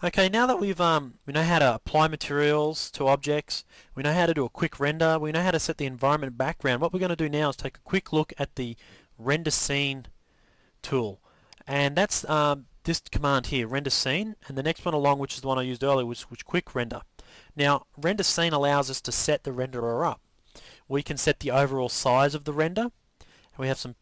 Okay, now that we know how to apply materials to objects, we know how to do a quick render, we know how to set the environment background. What we're going to do now is take a quick look at the render scene tool, and that's this command here, render scene, and the next one along, which is the one I used earlier, was quick render. Now, render scene allows us to set the renderer up. We can set the overall size of the render, and we have some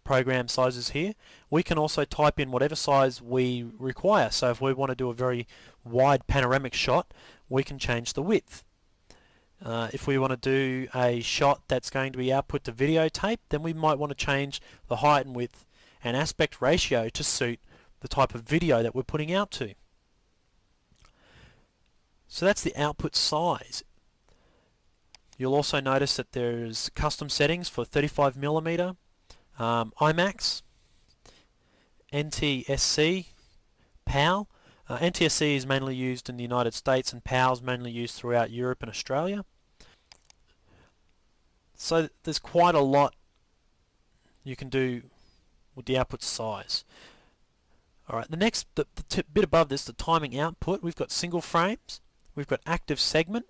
program sizes here. We can also type in whatever size we require. So if we want to do a very wide panoramic shot, we can change the width. If we want to do a shot that's going to be output to videotape, then we might want to change the height and width and aspect ratio to suit the type of video that we're putting out to. So that's the output size. You'll also notice that there's custom settings for 35mm, IMAX, NTSC, PAL. NTSC is mainly used in the United States and PAL is mainly used throughout Europe and Australia. So there's quite a lot you can do with the output size. Alright, the next bit above this, the timing output, we've got single frames, we've got active segment,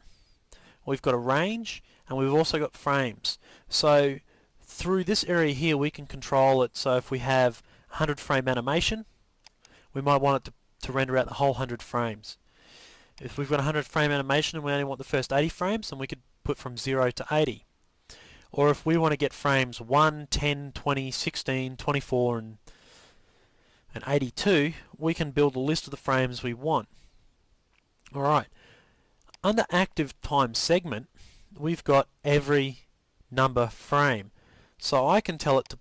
we've got a range, and we've also got frames. So through this area here we can control it. So if we have 100 frame animation, we might want it to render out the whole 100 frames. If we've got 100 frame animation and we only want the first 80 frames, then we could put from 0 to 80. Or if we want to get frames 1, 10, 20, 16, 24 and 82, we can build a list of the frames we want. Alright, under active time segment we've got every number frame. So I can tell it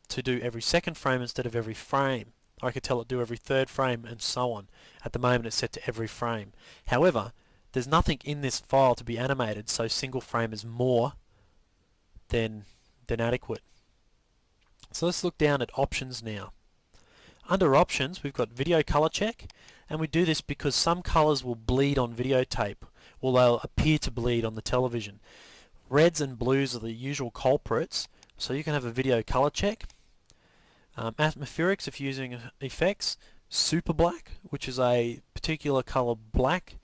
to do every second frame instead of every frame. I could tell it to do every third frame and so on. At the moment it's set to every frame. However, there's nothing in this file to be animated, so single frame is more than adequate. So let's look down at options now. Under options we've got video color check, and we do this because some colors will bleed on videotape, or they'll appear to bleed on the television. Reds and blues are the usual culprits, so you can have a video color check. Atmospherics if you're using effects, super black, which is a particular color black.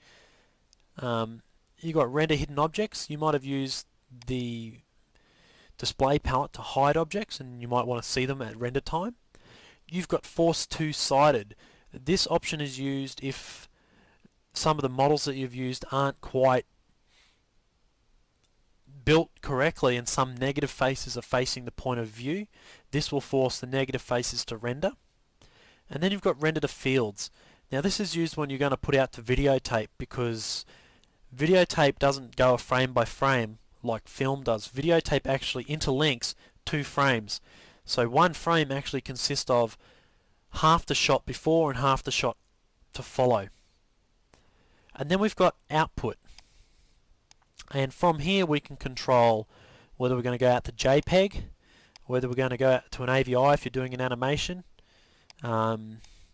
You got render hidden objects. You might have used the display palette to hide objects and you might want to see them at render time. You've got force two-sided. This option is used if some of the models that you've used aren't quite built correctly and some negative faces are facing the point of view. This will force the negative faces to render. And then you've got render to fields. Now this is used when you're going to put out to videotape, because videotape doesn't go frame by frame like film does. Videotape actually interlinks two frames. So one frame actually consists of half the shot before and half the shot to follow. And then we've got output. And from here we can control whether we're going to go out to JPEG, whether we're going to go out to an AVI if you're doing an animation,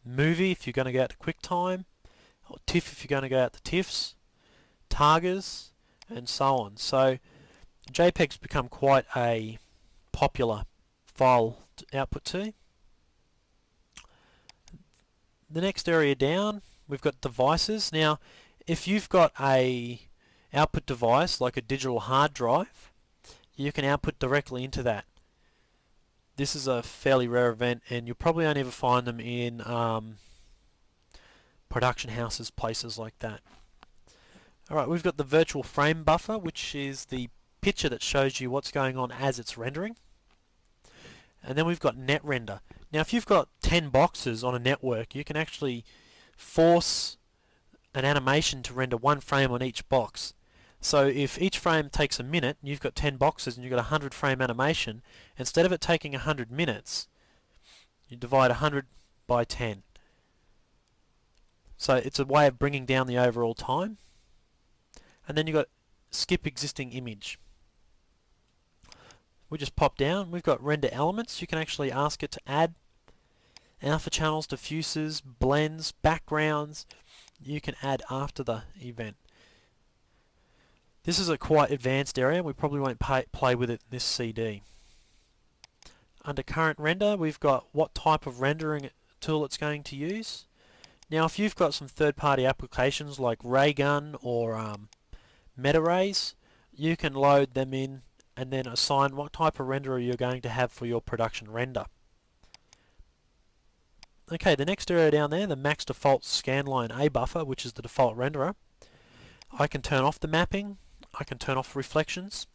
movie if you're going to go out to QuickTime, or TIFF if you're going to go out to TIFFs, Targas, and so on. So JPEG's become quite a popular file to output to. The next area down, we've got devices. Now, if you've got a output device like a digital hard drive, you can output directly into that. This is a fairly rare event, and you'll probably only ever find them in production houses, places like that. Alright, we've got the virtual frame buffer, which is the picture that shows you what's going on as it's rendering. And then we've got net render. Now if you've got 10 boxes on a network, you can actually force an animation to render one frame on each box. So if each frame takes a minute, and you've got 10 boxes and you've got a 100 frame animation, instead of it taking 100 minutes, you divide 100 by 10. So it's a way of bringing down the overall time. And then you've got skip existing image. We just pop down, we've got render elements. You can actually ask it to add alpha channels, diffusers, blends, backgrounds. You can add after the event. This is a quite advanced area. We probably won't play with it in this CD. Under current render, we've got what type of rendering tool it's going to use. Now if you've got some third-party applications like Raygun or MetaRays, you can load them in and then assign what type of renderer you're going to have for your production render. Okay, the next area down there, the max default scanline A buffer, which is the default renderer, I can turn off the mapping, I can turn off reflections,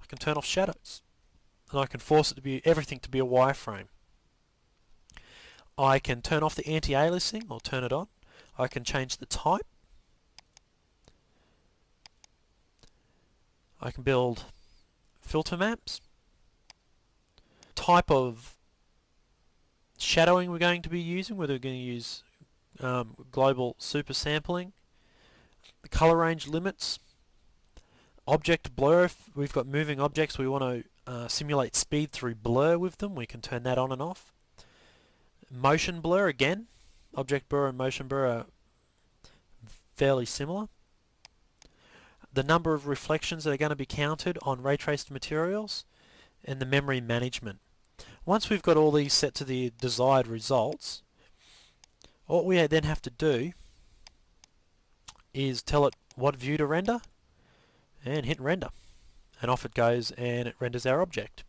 I can turn off shadows, and I can force it to be everything to be a wireframe. I can turn off the anti-aliasing or turn it on. I can change the type. I can build filter maps. Type of shadowing we're going to be using, whether we're going to use global super sampling. The color range limits. Object blur, if we've got moving objects we want to simulate speed through blur with them, we can turn that on and off. Motion blur, again, object blur and motion blur are fairly similar. The number of reflections that are going to be counted on ray traced materials, and the memory management. Once we've got all these set to the desired results, what we then have to do is tell it what view to render and hit render, and off it goes and it renders our object.